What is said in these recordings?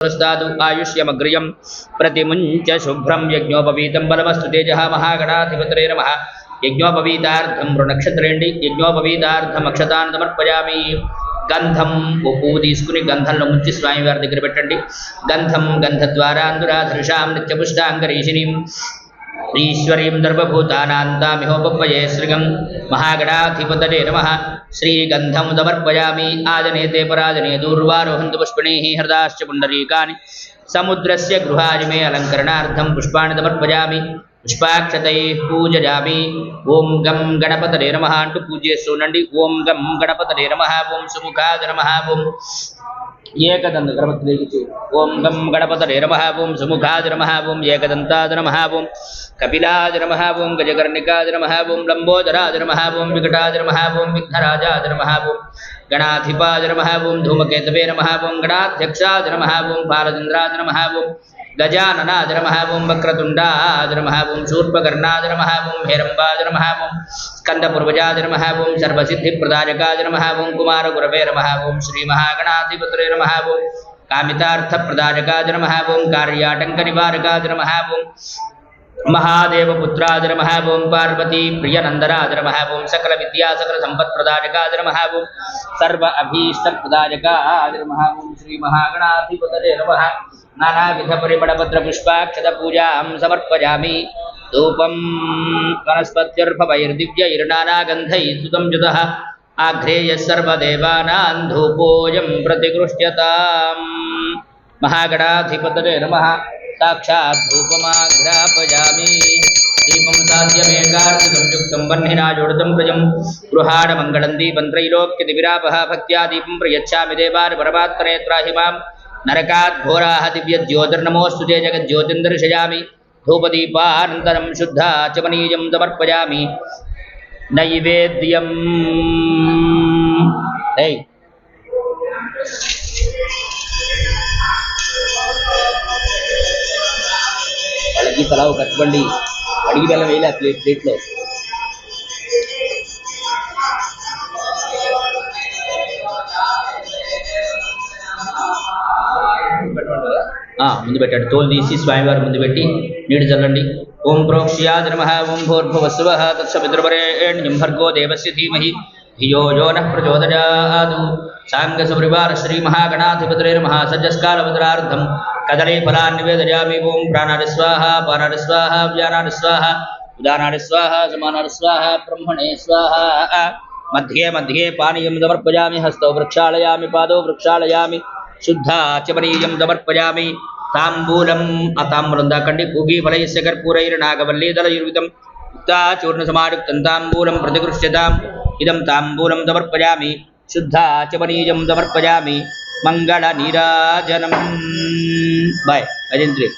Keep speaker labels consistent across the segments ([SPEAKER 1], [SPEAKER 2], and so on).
[SPEAKER 1] स्तादु आयुष्यमग्र्यं प्रतिमुञ्च शुभ्रं यज्ञोपवीतं बलमस्तु तेजः महागणाधिपतये नमः। यज्ञोपवीतार्थं नक्षत्रेण्डि यज्ञोपवीतार्थं अक्षतान् समर्पयामि। गंधं ఉప్పు తీసుకుని గంధంలో ముంచి స్వామివారి దగ్గర పెట్టండి. గంధం గంధద్వారాంధురాధృషాం నిత్యపుష్టాంగరీషిణీం ఈశ్వరీం దర్భభూతానాంతామిహోపపయే శ్రీగం మహాగణాధిపతయే నమః. శ్రీగంధం సమర్పయామి. ఆజనేతే పరాజనే దూర్వారోహంతు పుష్పిణీః హృదాశ్చ పుండరీకాని సముద్రస్య గృహాజిమే అలంకరణార్థం పుష్పాణి సమర్పయామి. పుష్పాక్షతైః పూజయామి. ఓం గం గణపతయే నమః అంటూ పూజ చేస్తూ ఉండండి. ఓం గం గణపతయే నమః. ఓం సుముఖాయ నమః. ఓం ఏకదంత గణపతికి ఓం గం గణపతయే నమః. ఓం సుముఖాయ నమః. ఓం ఏకదంతాయ నమః. ఓం కపిలాయ నమః. ఓం గజకర్ణికాయ నమః. ఓం లంబోదరాయ నమః. ఓం వికటాయ నమః. ఓం విఘ్నరాజాయ నమః. ఓం గణాధిపాయ నమః. ఓం ధూమకేతవే నమః. ఓం గణాధ్యక్షాయ నమః. ఓం బాలచంద్రాయ నమః. ఓం गजाननाय नमः. ओं वक्रतुण्डाय नमः. ओं शूर्पकर्णाय नमः. ओं हेरम्बाय नमः. ओं स्कन्दपूर्वजाय नमः. ओं सर्वसिद्धिप्रदायकाय नमः. ओं कुमारगुरवे नमः. ओं श्रीमहागणाधिपतये नमः. ओं कामितार्थप्रदायकाय नमः. ओं कार्याटङ्कनिवारकाय नमः. ओं महादेवपुत्राय नमः. ओं पार्वती प्रियनन्दनाय नमः. ओं सकलविद्या सकलसम्पत्प्रदायकाय नमः. ओं सर्व अभीष्टप्रदायकाय नमः. ओं श्रीमहागणाधिपतये नमः. नानाविध परिमलपत्र पुष्पाक्षत पूजां समर्पयामि. धूपं वनस्पत्यर्भवैर्दिव्यैर्नानागन्धैः स्तुतं युतः आघ्रेयः सर्वदेवानां धूपोऽयं प्रतिगृह्यताम्. महागणाधिपतये नमः. साक्षात् धूपमाघ्रापयामि. दीपं साध्यमेकार्तिकं युक्तं वह्निनाजोडितं प्रजं गृहाणमङ्गलं दीपं त्रैलोक्यदिविरापः भक्त्या दीपं प्रयच्छामि देवान् परमात्मने त्राहि मां नरकात् घोराः दिव्यज्योतिर्नमोऽस्तु ते जगज्योतिर्दर्शयामि. धूपदीपानन्तरं शुद्धाचमनीयं समर्पयामि. नैवेद्यं వాళ్ళకి తలా ఒక కట్టుబండి అడిగి బెల్లం వేయాలి ఆ ప్లేట్లో. ముందు పెట్టండి. తోలు తీసి స్వామివారి ముందు పెట్టి నీడు చల్లండి. ఓం ప్రోక్ష్యాయ నమః. ఓం భూర్భువస్సువః తత్సవితుర్వరేణ్యం భర్గో దేవస్య ధీమహి ధియో యో నః ప్రచోదయాత్. సాంగసపరివార శ్రీ మహాగణాధిపతయే నమః. సజ్జస్కాలవతరార్థం కదలీఫలాన్ని నివేదయామి. ఓం ప్రాణాయ స్వాహ పానాయ స్వాహ వ్యానాయ స్వాహ ఉదానాయ స్వాహ సమానాయ స్వాహ బ్రహ్మణే స్వాహ. మధ్యే మధ్యే పానీయం సమర్పయామి. హస్తౌ వృక్షాళయామి. పాదౌ వృక్షాళయామి. शुद्धाचमनीयं समर्पयामि. ताम्बूलम् अताम्बूलं दाकंडी पूगीफलैश्च कर्पूरैर्नागवल्लीदलयुर्वितं युक्ताचूर्णसमायुक्तं ताम्बूलं प्रतिगृह्यताम्. इदं ताम्बूलं समर्पयामि. शुद्धाचमनीयं समर्पयामि. मङ्गलनीराजनं बाय अजेन्द्रे.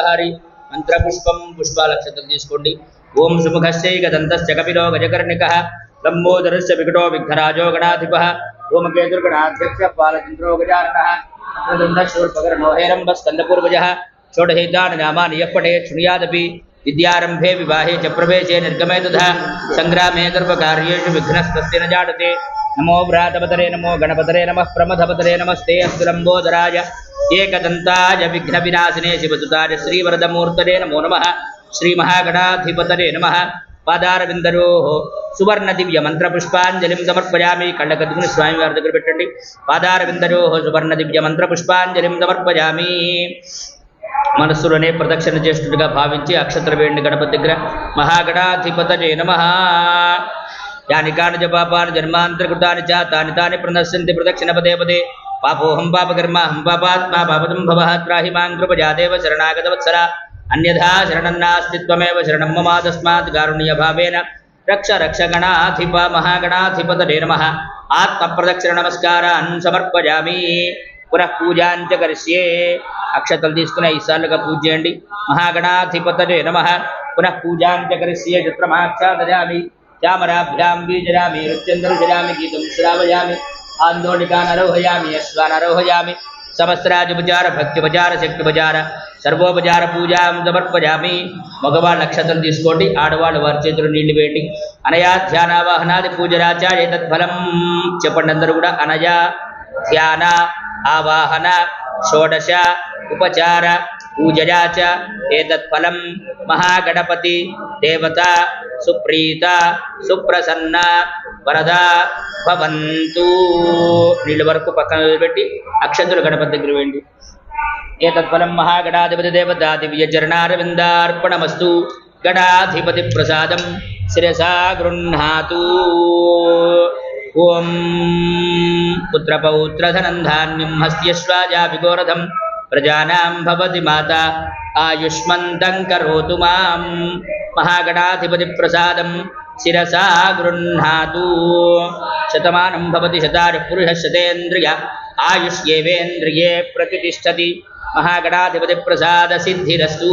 [SPEAKER 1] హరి. మంత్రపుష్పం పుష్పాలక్షతం తీసుకోండి. ఓం సుముఖశ్చైకదంతశ్చ కపిలో గజకర్ణికః లంబోదరశ్చ వికటో విఘ్నరాజో గణాధిపః ధూమకేతుర్గణాధ్యక్ష బాలచంద్రో గజాననః శూర్పకర్ణో హేరంబ స్కందపూర్వజः షోడశైతాని నామాని యః పఠేత్ శృణుయాదపి विद्यारंभे विवाहे च प्रवेशे निर्गमे तथा संग्रामे सर्वकार्येषु विघ्नस्तस्य न जायते नमो व्रातपतरे नमो गणपतरे नमः प्रमथपतरे नमस्ते अस्तु लम्बोदराय एकदन्ताय विघ्नविनाशिने शिवसुताय श्रीवरदमूर्तये नमो नमः श्रीमहागणाधिपतये नमः पादारविन्दरोः सुवर्णदिव्यमन्त्रपुष्पाञ्जलिं समर्पयामि कण्डकद्गुनि स्वामी वाరి దగ్గర పెట్టండి పాదారవిन्दరోः సువర్ణదివ్యమంత్రపుష్పాञ्जलिं సమర్పయామి మనస్సులోనే ప్రదక్షిణ చేస్తున్నట్టుగా భావించి అక్షత్ర వేణి గణపతి దగ్గర మహాగణాధిపతయే నమః యాని కాని జపాపాని జన్మాంతరకృతాని చ తాని తాని ప్రణశ్యంతి ప్రదక్షిణ పదే పదే పాపోహం పాపకర్మ హం పాపాత్మా పాపదం భవః త్రాహి మాం కృపజాదేవ శరణాగత వత్సల అన్యథా శరణం నాస్తి త్వమేవ శరణం మమ తస్మాత్ కారుణ్య భావేన రక్ష రక్ష గణాధిప మహాగణాధిపతయే నమః ఆత్మ ప్రదక్షిణ నమస్కారాన్ సమర్పయామి పునః పూజాంచ కరిష్యే అక్షతలు తీసుకుని 5 సార్లుగా పూజ చేయండి మహాగణాధిపతయే నమః పునః పూజాంచ కరిష్యే చిత్రమాక్షాదయామి చామరాభ్యాం బీజరామి నృత్యందరుజరామి గీతం శ్రావయామి ఆందోళికానరోహయామి అశ్వానరోహయామి సమస్రాజుపచార భక్తిపచార శక్తిపచార సర్వోపచార పూజాం సమర్పయామి మగవాళ్ళ నక్షత్రం తీసుకోండి ఆడవాళ్ళు వారి చేతులు నీళ్లు వేయండి అనయా ధ్యానావాహనాది పూజరాచార్య తత్ఫలం చెప్పండి అందరూ కూడా అనయా ధ్యాన ఆవాహన షోడశ ఉపచార పూజయా చ ఏతత్ఫలం మహాగణపతి దేవత సుప్రీత సుప్రసన్న వరద భవంతు నీళ్ళ వరకు పక్కన పెట్టి అక్షంతులు గణపతి దగ్గర వేయండి ఏతత్ఫలం మహాగణాధిపతి దేవత దివ్య చరణారవిందార్పణమస్తు గణాధిపతి ప్రసాదం శిరసా గృహ్ణాతు ఓం పుత్రపౌత్రధనం ధాన్యం హస్త్యశ్వాజాభిగోరథం ప్రజానాం భవతి మాత ఆయుష్మంతం కరోతు మాం మహాగణాధిపతి ప్రసాదం శిరసా గృహ్ణాతు శతమానం భవతి శతాయుః పురుషः శతేంద్రియ ఆయుష్యేవేంద్రియే ప్రతిష్టతి మహాగణాధిపతి ప్రసాద సిద్ధిరస్తు